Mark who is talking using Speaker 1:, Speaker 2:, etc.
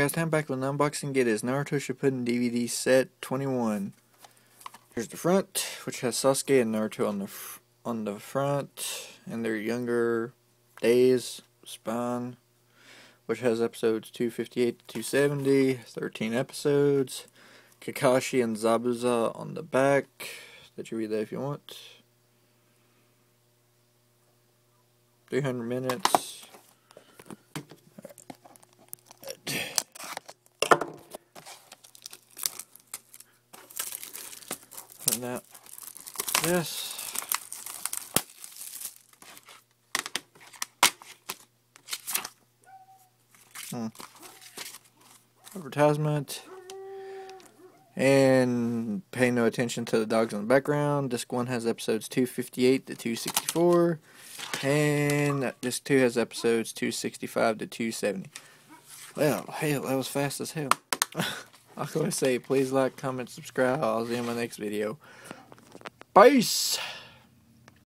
Speaker 1: Guys, time back with an unboxing. Get his Naruto Shippuden DVD set 21. Here's the front, which has Sasuke and Naruto on the front, and their younger days. Spine, which has episodes 258 to 270, 13 episodes. Kakashi and Zabuza on the back. Let you read that if you want. 300 minutes. And now, this. Advertisement. And pay no attention to the dogs in the background. Disc 1 has episodes 258 to 264. And Disc 2 has episodes 265 to 270. Well, hell, that was fast as hell. I was going to say, please like, comment, subscribe. I'll see you in my next video. Peace!